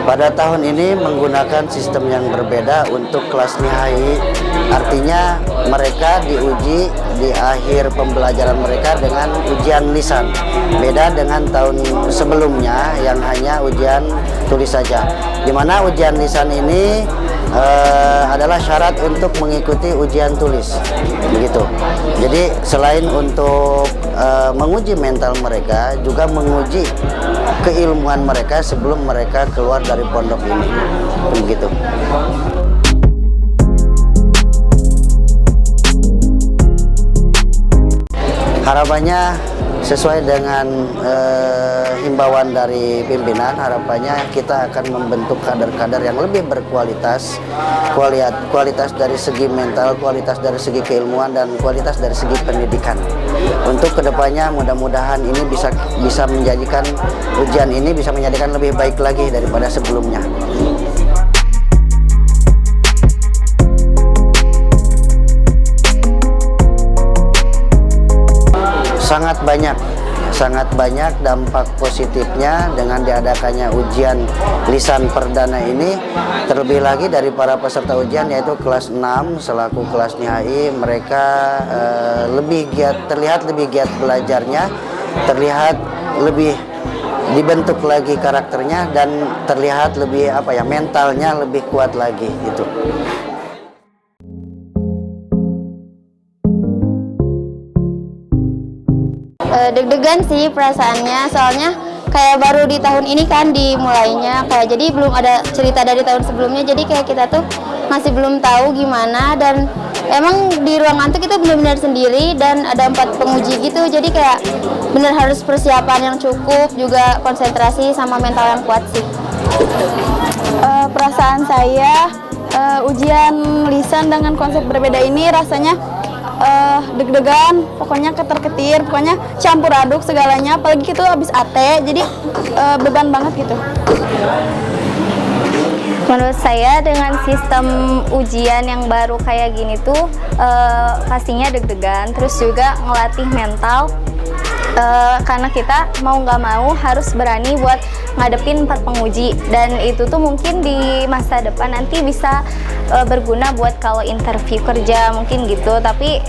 Pada tahun ini menggunakan sistem yang berbeda untuk kelas nihai, artinya mereka diuji di akhir pembelajaran mereka dengan ujian lisan. Beda dengan tahun sebelumnya yang hanya ujian tulis saja. Di mana ujian lisan ini adalah syarat untuk mengikuti ujian tulis, begitu. Jadi selain untuk menguji mental mereka, juga menguji keilmuan mereka sebelum mereka keluar dari pondok ini, begitu. Harapannya sesuai dengan himbauan dari pimpinan, harapannya kita akan membentuk kader-kader yang lebih berkualitas, kualitas dari segi mental, kualitas dari segi keilmuan, dan kualitas dari segi pendidikan. Untuk kedepannya mudah-mudahan ini bisa menjadikan ujian ini bisa menjadikan lebih baik lagi daripada sebelumnya. Sangat banyak dampak positifnya dengan diadakannya ujian lisan perdana ini. Terlebih lagi dari para peserta ujian, yaitu kelas 6 selaku kelas nihai, mereka terlihat lebih giat belajarnya, terlihat lebih dibentuk lagi karakternya, dan terlihat lebih mentalnya lebih kuat lagi gitu. Deg-degan sih perasaannya, soalnya kayak baru di tahun ini kan dimulainya, kayak jadi belum ada cerita dari tahun sebelumnya, jadi kayak kita tuh masih belum tahu gimana, dan emang di ruangan tuh kita benar-benar sendiri dan ada 4 penguji gitu, jadi kayak bener harus persiapan yang cukup, juga konsentrasi sama mental yang kuat sih. Perasaan saya ujian lisan dengan konsep berbeda ini rasanya deg-degan, pokoknya ketar-ketir, pokoknya campur aduk segalanya, apalagi itu habis AT, jadi beban banget gitu. Menurut saya dengan sistem ujian yang baru kayak gini tuh pastinya deg-degan, terus juga ngelatih mental, karena kita mau nggak mau harus berani buat ngadepin 4 penguji, dan itu tuh mungkin di masa depan nanti bisa berguna buat kalau interview kerja mungkin gitu, tapi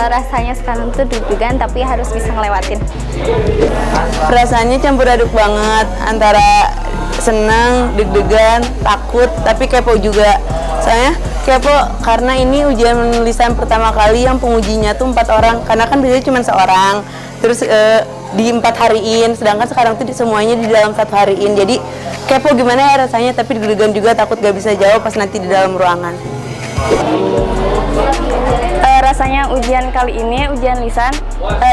rasanya sekarang tuh deg-degan tapi harus bisa ngelewatin. Perasaannya campur aduk banget, antara senang, deg-degan, takut, tapi kepo juga. Soalnya kepo karena ini ujian lisan pertama kali yang pengujinya tuh 4 orang, karena kan biasanya cuma seorang, terus di 4 hariin, sedangkan sekarang tuh semuanya di dalam 1 hariin. Jadi kepo gimana ya rasanya, tapi deg-degan juga, takut gak bisa jawab pas nanti di dalam ruangan. Rasanya ujian kali ini, ujian lisan,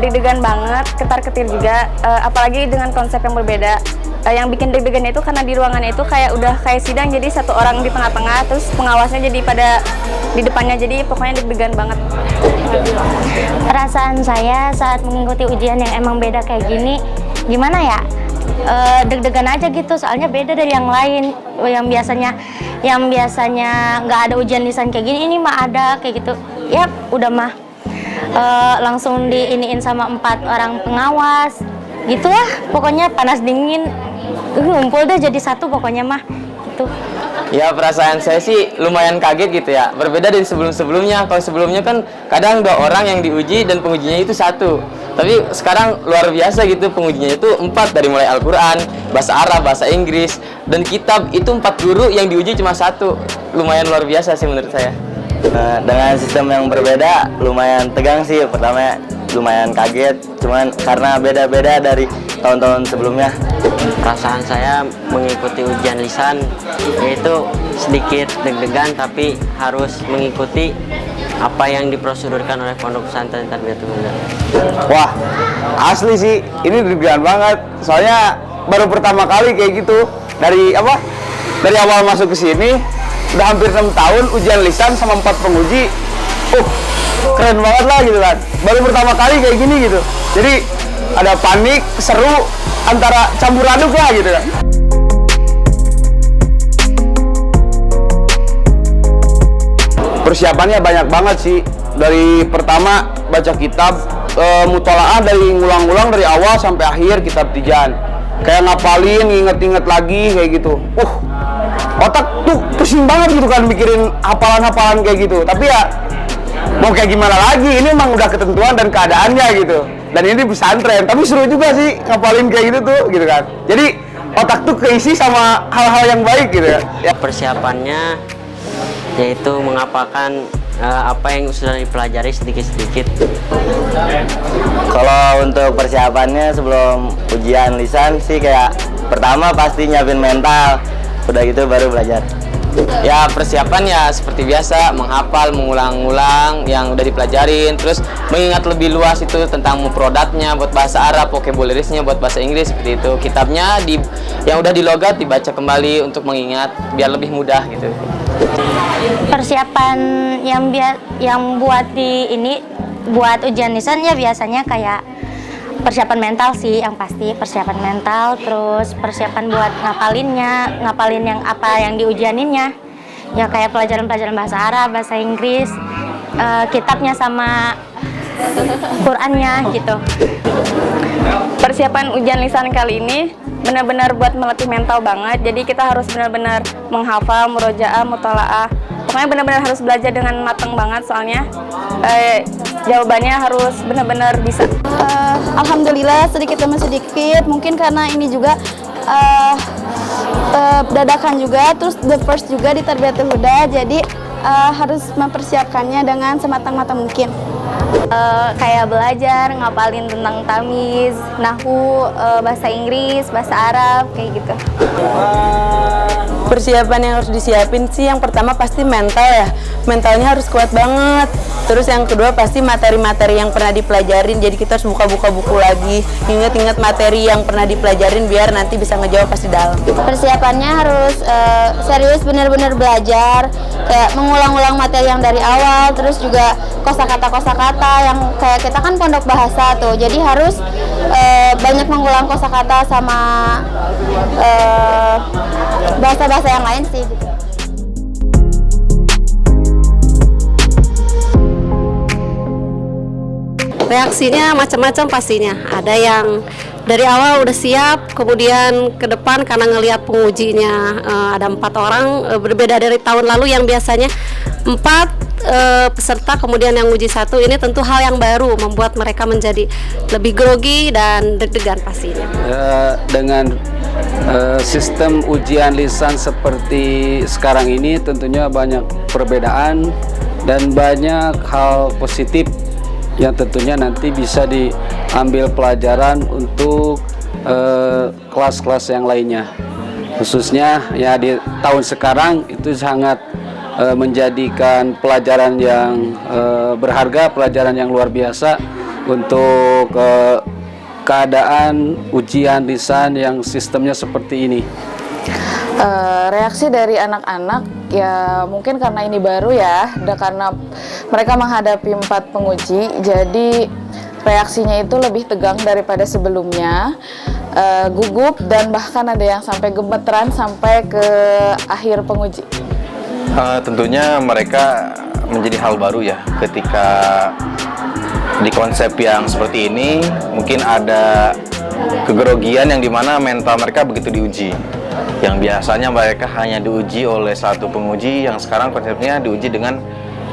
deg-degan banget, ketar-ketir juga, apalagi dengan konsep yang berbeda. Yang bikin deg-degan itu karena di ruangan itu udah kayak sidang, jadi 1 orang di tengah-tengah, terus pengawasnya jadi pada di depannya, jadi pokoknya deg-degan banget. Perasaan saya saat mengikuti ujian yang emang beda kayak gini, gimana ya? Deg-degan aja gitu, soalnya beda dari yang lain, yang biasanya nggak ada ujian lisan kayak gini, ini mah ada kayak gitu. Ya udah mah langsung diiniin sama 4 orang pengawas gitulah, pokoknya panas dingin ngumpul deh jadi satu pokoknya mah gitu. Ya, perasaan saya sih lumayan kaget gitu ya, berbeda dari sebelum-sebelumnya. Kalau sebelumnya kan kadang 2 orang yang diuji dan pengujinya itu 1, tapi sekarang luar biasa gitu, pengujinya itu 4, dari mulai Al-Quran, bahasa Arab, bahasa Inggris, dan kitab itu 4 guru, yang diuji cuma 1. Lumayan luar biasa sih menurut saya. Dengan sistem yang berbeda lumayan tegang sih, pertama lumayan kaget, cuman karena beda-beda dari tahun-tahun sebelumnya. Perasaan saya mengikuti ujian lisan yaitu sedikit deg-degan, tapi harus mengikuti apa yang diprosedurkan oleh Pondok Pesantren Tarbiyatul Huda. Wah, asli sih ini deg-degan banget, soalnya baru pertama kali kayak gitu. Dari awal masuk ke sini udah hampir 6 tahun ujian lisan sama 4 penguji. Keren banget lah gitu kan, baru pertama kali kayak gini gitu, jadi ada panik, seru, antara campur aduk lah gitu kan. Persiapannya banyak banget sih, dari pertama baca kitab, mutolaah dari ngulang-ngulang dari awal sampai akhir kitab tijan, kayak ngapalin, nginget-inget lagi kayak gitu. otak tuh pusing banget gitu kan mikirin hafalan-hafalan kayak gitu. Tapi ya mau kayak gimana lagi, ini emang udah ketentuan dan keadaannya gitu. Dan ini pesantren, tapi seru juga sih ngapalin kayak gitu tuh gitu kan. Jadi otak tuh keisi sama hal-hal yang baik gitu ya. Persiapannya yaitu menghafalkan apa yang sudah dipelajari sedikit-sedikit. Kalau untuk persiapannya sebelum ujian lisan sih kayak pertama pasti nyiapin mental, udah gitu baru belajar. Ya persiapan ya seperti biasa, menghafal, mengulang-ulang yang udah dipelajarin, terus mengingat lebih luas itu tentang mufradatnya buat bahasa Arab, vocabularisnya buat bahasa Inggris, seperti itu. Kitabnya yang udah dilogat dibaca kembali untuk mengingat biar lebih mudah gitu. Persiapan yang buat buat ujian lisan ya biasanya kayak persiapan mental sih yang pasti, persiapan mental, terus persiapan buat ngapalin yang apa yang diujianinnya. Ya kayak pelajaran-pelajaran bahasa Arab, bahasa Inggris, kitabnya sama Qurannya gitu. Persiapan ujian lisan kali ini benar-benar buat melatih mental banget. Jadi kita harus benar-benar menghafal, murojaah, mutalaah. Pokoknya benar-benar harus belajar dengan matang banget soalnya jawabannya harus benar-benar bisa. Alhamdulillah sedikit demi sedikit, mungkin karena ini juga dadakan juga, terus the first juga di Tarbiyatul Huda, jadi harus mempersiapkannya dengan sematang-matang mungkin. Kayak belajar, ngapalin tentang tamiz, nahwu, bahasa Inggris, bahasa Arab, kayak gitu. Persiapan yang harus disiapin sih yang pertama pasti mental ya. Mentalnya harus kuat banget. Terus yang kedua pasti materi-materi yang pernah dipelajarin. Jadi kita harus buka-buka buku lagi, ingat-ingat materi yang pernah dipelajarin biar nanti bisa ngejawab pas di dalam. Persiapannya harus serius, benar-benar belajar, kayak mengulang-ulang materi yang dari awal, terus juga kosakata yang kayak kita kan pondok bahasa tuh, jadi harus banyak mengulang kosakata sama bahasa-bahasa yang lain sih gitu. Reaksinya macam-macam pastinya. Ada yang dari awal udah siap, kemudian ke depan karena ngelihat pengujinya ada 4 orang, berbeda dari tahun lalu yang biasanya 4 peserta, kemudian yang uji 1. Ini tentu hal yang baru, membuat mereka menjadi lebih grogi dan deg-degan pastinya. Dengan sistem ujian lisan seperti sekarang ini tentunya banyak perbedaan dan banyak hal positif yang tentunya nanti bisa diambil pelajaran untuk kelas-kelas yang lainnya. Khususnya ya di tahun sekarang itu sangat menjadikan pelajaran yang berharga, pelajaran yang luar biasa untuk keadaan ujian lisan yang sistemnya seperti ini. Reaksi dari anak-anak ya mungkin karena ini baru ya, karena mereka menghadapi 4 penguji, jadi reaksinya itu lebih tegang daripada sebelumnya, gugup dan bahkan ada yang sampai gemeteran sampai ke akhir penguji. Tentunya mereka menjadi hal baru ya ketika di konsep yang seperti ini, mungkin ada kegrogian yang dimana mental mereka begitu diuji. Yang biasanya mereka hanya diuji oleh 1 penguji, yang sekarang konsepnya diuji dengan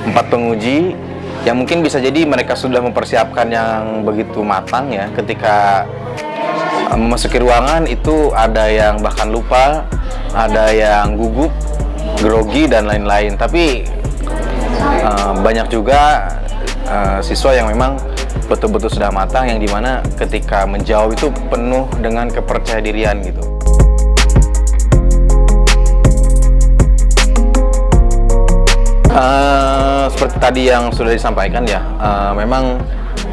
4 penguji, yang mungkin bisa jadi mereka sudah mempersiapkan yang begitu matang ya. Ketika memasuki ruangan itu ada yang bahkan lupa, ada yang gugup, grogi dan lain-lain. Tapi banyak juga siswa yang memang betul-betul sudah matang, yang dimana ketika menjawab itu penuh dengan kepercayadirian gitu. Seperti tadi yang sudah disampaikan ya, memang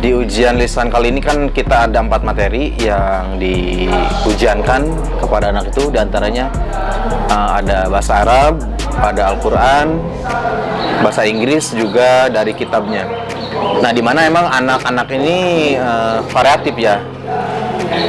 di ujian lisan kali ini kan kita ada 4 materi yang diujiankan kepada anak itu. Di antaranya ada bahasa Arab, ada Al-Quran, bahasa Inggris juga dari kitabnya. Nah, di mana emang anak-anak ini variatif ya.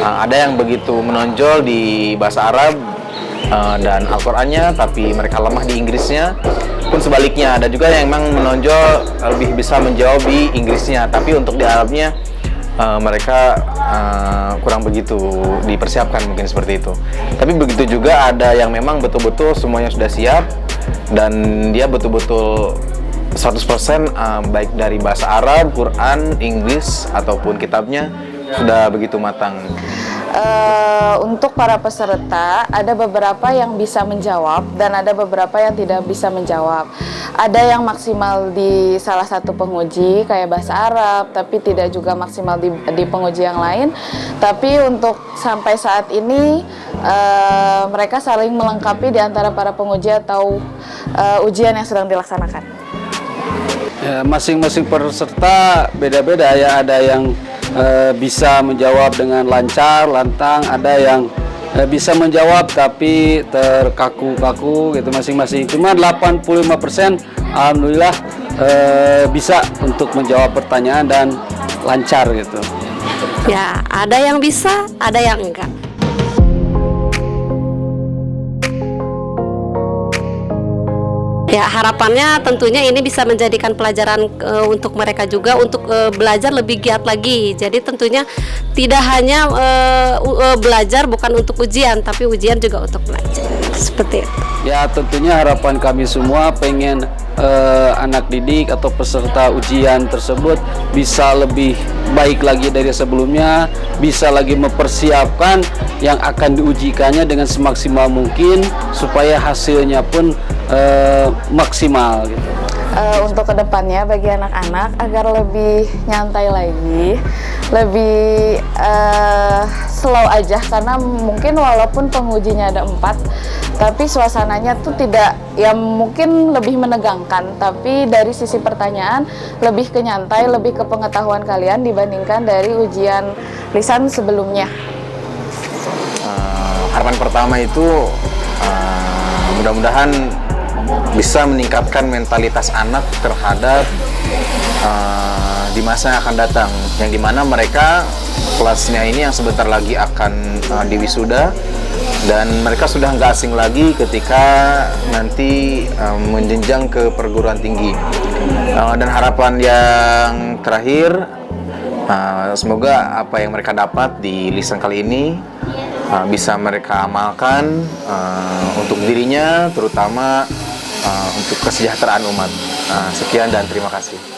Ada yang begitu menonjol di bahasa Arab dan Al-Qurannya, tapi mereka lemah di Inggrisnya. Pun sebaliknya, ada juga yang memang menonjol lebih bisa menjawab di Inggrisnya, tapi untuk di Arabnya mereka kurang begitu dipersiapkan, mungkin seperti itu. Tapi begitu juga ada yang memang betul-betul semuanya sudah siap dan dia betul-betul 100% baik dari bahasa Arab, Quran, Inggris ataupun kitabnya sudah begitu matang. Untuk para peserta ada beberapa yang bisa menjawab dan ada beberapa yang tidak bisa menjawab. Ada yang maksimal di salah satu penguji kayak bahasa Arab, tapi tidak juga maksimal di penguji yang lain. Tapi untuk sampai saat ini mereka saling melengkapi di antara para penguji atau ujian yang sedang dilaksanakan. Ya, masing-masing peserta beda-beda ya, ada yang bisa menjawab dengan lancar, lantang, ada yang bisa menjawab tapi terkaku-kaku gitu masing-masing. Cuma 85% alhamdulillah bisa untuk menjawab pertanyaan dan lancar gitu. Ya, ada yang bisa, ada yang enggak. Ya, harapannya tentunya ini bisa menjadikan pelajaran untuk mereka juga untuk belajar lebih giat lagi. Jadi tentunya tidak hanya belajar bukan untuk ujian, tapi ujian juga untuk belajar. Seperti itu. Ya, tentunya harapan kami semua pengen anak didik atau peserta ujian tersebut bisa lebih baik lagi dari sebelumnya, bisa lagi mempersiapkan yang akan diujikannya dengan semaksimal mungkin supaya hasilnya pun maksimal gitu. Untuk kedepannya bagi anak-anak agar lebih nyantai lagi, lebih slow aja, karena mungkin walaupun pengujinya ada 4, tapi suasananya tuh tidak, ya mungkin lebih menegangkan, tapi dari sisi pertanyaan lebih ke nyantai, lebih ke pengetahuan kalian dibandingkan dari ujian lisan sebelumnya. Harapan pertama itu mudah-mudahan bisa meningkatkan mentalitas anak terhadap di masa yang akan datang, yang dimana mereka kelasnya ini yang sebentar lagi akan diwisuda dan mereka sudah nggak asing lagi ketika nanti menjenjang ke perguruan tinggi. Dan harapan yang terakhir, semoga apa yang mereka dapat di lisan kali ini bisa mereka amalkan untuk dirinya, terutama untuk kesejahteraan umat. Sekian dan terima kasih.